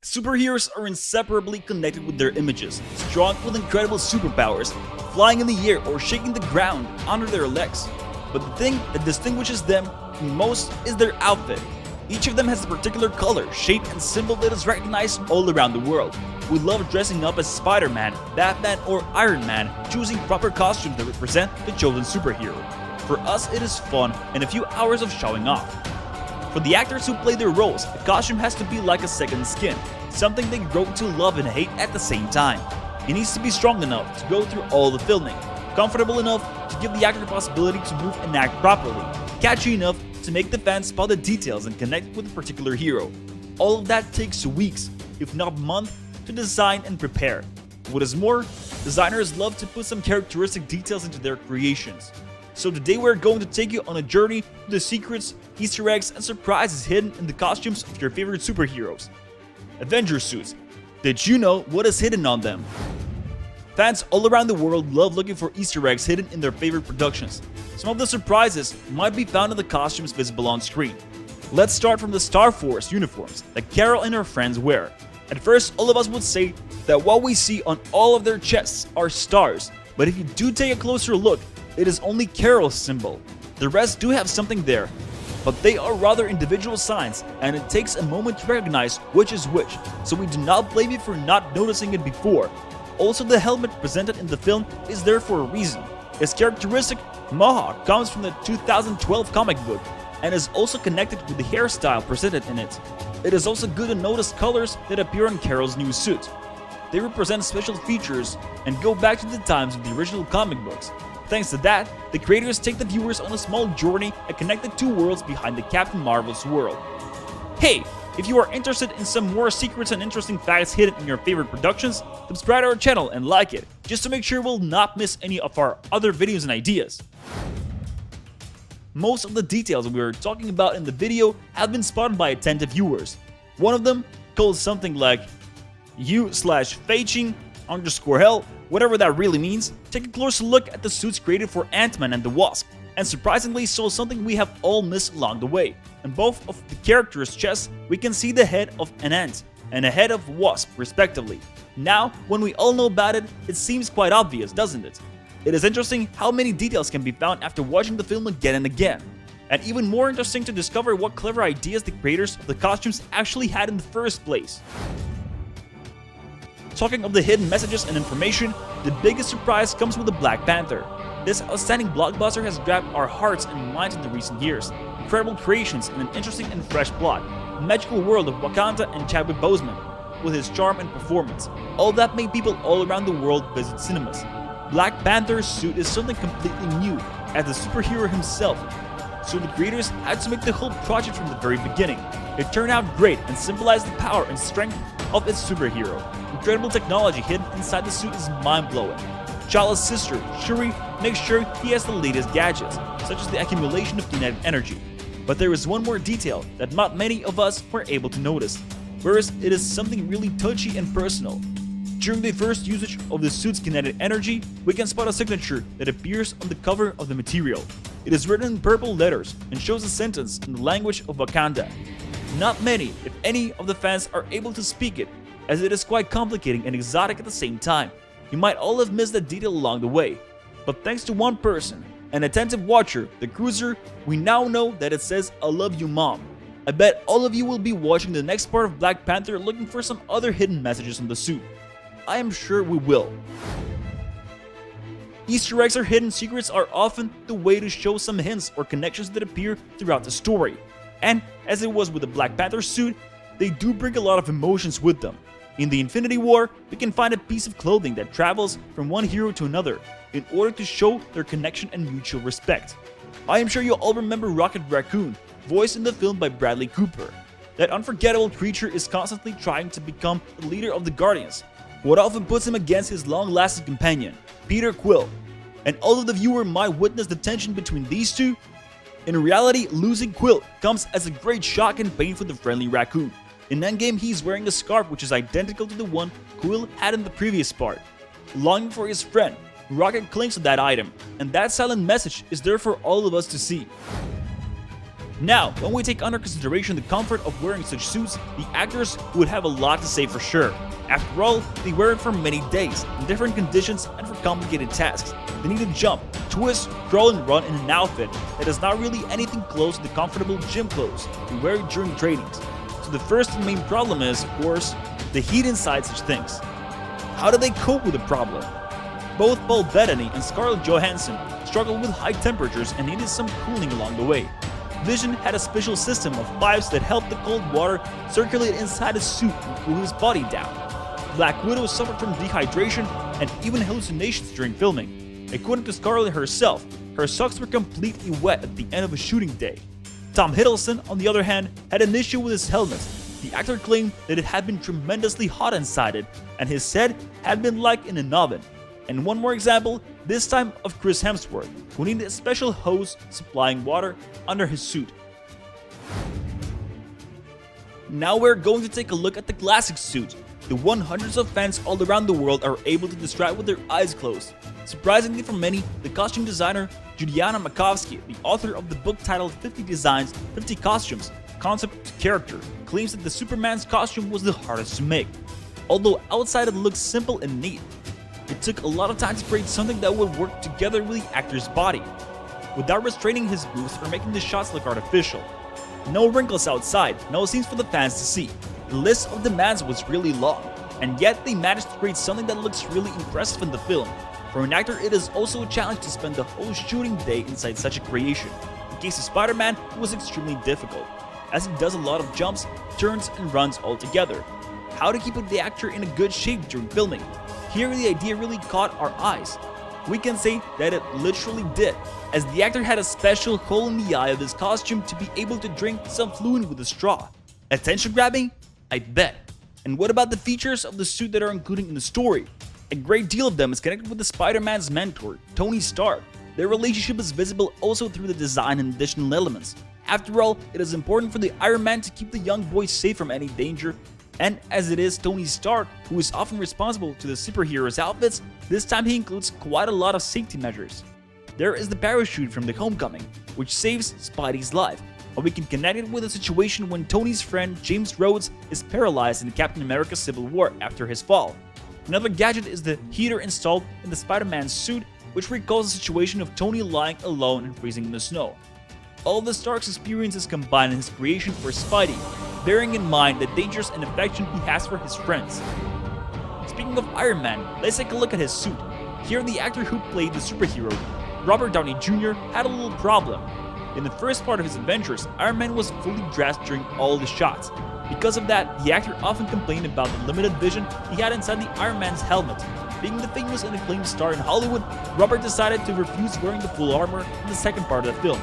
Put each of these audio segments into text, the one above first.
Superheroes are inseparably connected with their images, strong with incredible superpowers, flying in the air or shaking the ground under their legs. But the thing that distinguishes them most is their outfit. Each of them has a particular color, shape, and symbol that is recognized all around the world. We love dressing up as Spiderman, Batman, or Iron Man, choosing proper costumes that represent the chosen superhero. For us, it is fun and a few hours of showing off. For the actors who play their roles, the costume has to be like a second skin, something they grow to love and hate at the same time. It needs to be strong enough to go through all the filming, comfortable enough to give the actor the possibility to move and act properly, catchy enough to make the fans spot the details and connect with a particular hero. All of that takes weeks, if not months, to design and prepare. What is more, designers love to put some characteristic details into their creations. So today we're going to take you on a journey to the secrets, Easter eggs, and surprises hidden in the costumes of your favorite superheroes. Avengers suits. Did you know what is hidden on them? Fans all around the world love looking for Easter eggs hidden in their favorite productions. Some of the surprises might be found in the costumes visible on screen. Let's start from the Star Force uniforms that Carol and her friends wear. At first, all of us would say that what we see on all of their chests are stars, but if you do take a closer look, it is only Carol's symbol. The rest do have something there, but they are rather individual signs, and it takes a moment to recognize which is which, so we do not blame you for not noticing it before. Also, the helmet presented in the film is there for a reason. Its characteristic mohawk comes from the 2012 comic book and is also connected with the hairstyle presented in it. It is also good to notice colors that appear on Carol's new suit. They represent special features and go back to the times of the original comic books. Thanks to that, the creators take the viewers on a small journey and connect the two worlds behind the Captain Marvel's world. Hey, if you are interested in some more secrets and interesting facts hidden in your favorite productions, subscribe to our channel and like it, just to make sure you will not miss any of our other videos and ideas. Most of the details we are talking about in the video have been spotted by attentive viewers. One of them, called something like u/feiching_hell, whatever that really means, take a closer look at the suits created for Ant-Man and the Wasp, and surprisingly saw something we have all missed along the way. On both of the characters' chests, we can see the head of an ant and a head of wasp, respectively. Now, when we all know about it, it seems quite obvious, doesn't it? It is interesting how many details can be found after watching the film again and again. And even more interesting to discover what clever ideas the creators of the costumes actually had in the first place. Talking of the hidden messages and information, the biggest surprise comes with the Black Panther. This outstanding blockbuster has grabbed our hearts and minds in the recent years. Incredible creations and an interesting and fresh plot. The magical world of Wakanda and Chadwick Boseman, with his charm and performance. All that made people all around the world visit cinemas. Black Panther's suit is something completely new, as the superhero himself. So the creators had to make the whole project from the very beginning. It turned out great and symbolized the power and strength of its superhero. Incredible technology hidden inside the suit is mind-blowing. T'Challa's sister, Shuri, makes sure he has the latest gadgets, such as the accumulation of kinetic energy. But there is one more detail that not many of us were able to notice, whereas it is something really touchy and personal. During the first usage of the suit's kinetic energy, we can spot a signature that appears on the cover of the material. It is written in purple letters and shows a sentence in the language of Wakanda. Not many, if any, of the fans are able to speak it, as it is quite complicated and exotic at the same time. You might all have missed that detail along the way. But thanks to one person, an attentive watcher, the Cruiser, we now know that it says "I love you, Mom." I bet all of you will be watching the next part of Black Panther looking for some other hidden messages on the suit. I am sure we will. Easter eggs or hidden secrets are often the way to show some hints or connections that appear throughout the story. And as it was with the Black Panther suit, they do bring a lot of emotions with them. In the Infinity War, we can find a piece of clothing that travels from one hero to another in order to show their connection and mutual respect. I am sure you all remember Rocket Raccoon, voiced in the film by Bradley Cooper. That unforgettable creature is constantly trying to become the leader of the Guardians, what often puts him against his long-lasting companion, Peter Quill. And although the viewer might witness the tension between these two, in reality, losing Quill comes as a great shock and pain for the friendly raccoon. In Endgame, he's wearing a scarf which is identical to the one Quill had in the previous part. Longing for his friend, Rocket clings to that item, and that silent message is there for all of us to see. Now, when we take under consideration the comfort of wearing such suits, the actors would have a lot to say for sure. After all, they wear it for many days, in different conditions and for complicated tasks. They need to jump, twist, crawl and run in an outfit that is not really anything close to the comfortable gym clothes we wear during trainings. So the first and main problem is, of course, the heat inside such things. How do they cope with the problem? Both Paul Bettany and Scarlett Johansson struggled with high temperatures and needed some cooling along the way. Vision had a special system of pipes that helped the cold water circulate inside his suit and cool his body down. Black Widow suffered from dehydration and even hallucinations during filming. According to Scarlett herself, her socks were completely wet at the end of a shooting day. Tom Hiddleston, on the other hand, had an issue with his helmet. The actor claimed that it had been tremendously hot inside it, and his head had been like in an oven. And one more example, this time of Chris Hemsworth, who needed a special hose supplying water under his suit. Now we're going to take a look at the classic suit, the one hundreds of fans all around the world are able to describe with their eyes closed. Surprisingly for many, the costume designer Judiana Makovsky, the author of the book titled 50 Designs, 50 Costumes, Concept to Character, claims that the Superman's costume was the hardest to make. Although outside it looks simple and neat, it took a lot of time to create something that would work together with the actor's body, without restraining his boobs or making the shots look artificial. No wrinkles outside, no scenes for the fans to see. The list of demands was really long, and yet they managed to create something that looks really impressive in the film. For an actor, it is also a challenge to spend the whole shooting day inside such a creation. In case of Spider-Man, it was extremely difficult, as he does a lot of jumps, turns, and runs all together. How to keep the actor in a good shape during filming? Here the idea really caught our eyes. We can say that it literally did, as the actor had a special hole in the eye of his costume to be able to drink some fluid with a straw. Attention grabbing? I bet. And what about the features of the suit that are included in the story? A great deal of them is connected with the Spider-Man's mentor, Tony Stark. Their relationship is visible also through the design and additional elements. After all, it is important for the Iron Man to keep the young boy safe from any danger, and as it is Tony Stark who is often responsible to the superhero's outfits, this time he includes quite a lot of safety measures. There is the parachute from the Homecoming, which saves Spidey's life, and we can connect it with a situation when Tony's friend James Rhodes is paralyzed in Captain America Civil War after his fall. Another gadget is the heater installed in the Spider-Man suit, which recalls the situation of Tony lying alone and freezing in the snow. All the Stark's experiences combined in his creation for Spidey, bearing in mind the dangers and affection he has for his friends. Speaking of Iron Man, let's take a look at his suit. Here the actor who played the superhero, Robert Downey Jr., had a little problem. In the first part of his Avengers, Iron Man was fully dressed during all the shots. Because of that, the actor often complained about the limited vision he had inside the Iron Man's helmet. Being the famous and acclaimed star in Hollywood, Robert decided to refuse wearing the full armor in the second part of the film.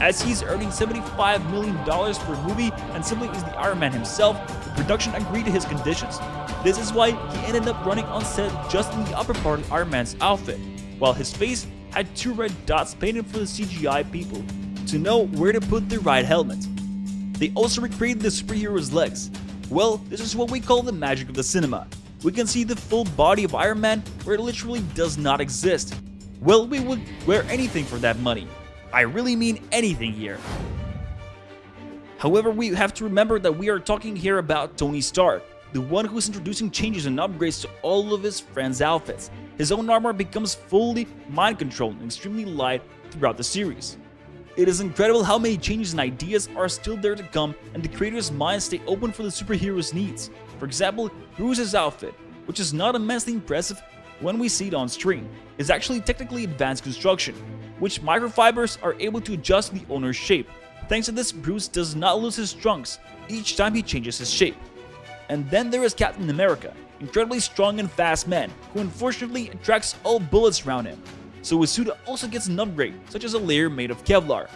As he's earning $75 million per movie and simply is the Iron Man himself, the production agreed to his conditions. This is why he ended up running on set just in the upper part of Iron Man's outfit, while his face had 2 red dots painted for the CGI people to know where to put the right helmet. They also recreated the superhero's legs. Well, this is what we call the magic of the cinema. We can see the full body of Iron Man where it literally does not exist. Well, we would wear anything for that money. I really mean anything here. However, we have to remember that we are talking here about Tony Stark, the one who is introducing changes and upgrades to all of his friends' outfits. His own armor becomes fully mind-controlled and extremely light throughout the series. It is incredible how many changes and ideas are still there to come, and the creator's mind stay open for the superhero's needs. For example, Bruce's outfit, which is not immensely impressive when we see it on screen, is actually technically advanced construction, which microfibers are able to adjust the owner's shape. Thanks to this, Bruce does not lose his trunks each time he changes his shape. And then there is Captain America, incredibly strong and fast man, who unfortunately attracts all bullets around him. So his suit also gets an upgrade, such as a layer made of Kevlar.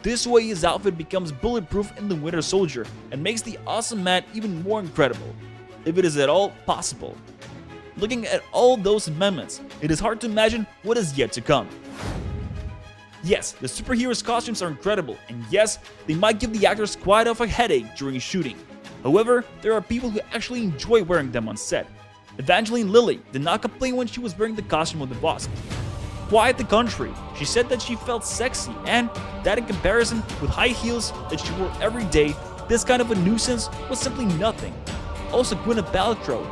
This way his outfit becomes bulletproof in the Winter Soldier and makes the awesome man even more incredible, if it is at all possible. Looking at all those amendments, it is hard to imagine what is yet to come. Yes, the superheroes' costumes are incredible, and yes, they might give the actors quite of a headache during shooting. However, there are people who actually enjoy wearing them on set. Evangeline Lilly did not complain when she was wearing the costume of the Wasp. quiet the country. She said that she felt sexy and that in comparison with high heels that she wore every day, this kind of a nuisance was simply nothing. Also, Gwyneth Paltrow,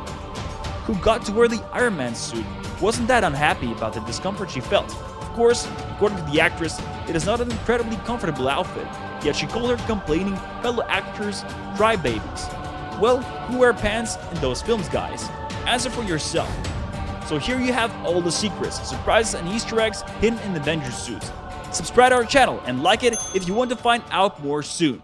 who got to wear the Iron Man suit, wasn't that unhappy about the discomfort she felt. Of course, according to the actress, it is not an incredibly comfortable outfit, yet she called her complaining fellow actors crybabies. Well, who wear pants in those films, guys? Answer for yourself. So here you have all the secrets, surprises, and Easter eggs hidden in the Avengers suits. Subscribe to our channel and like it if you want to find out more soon.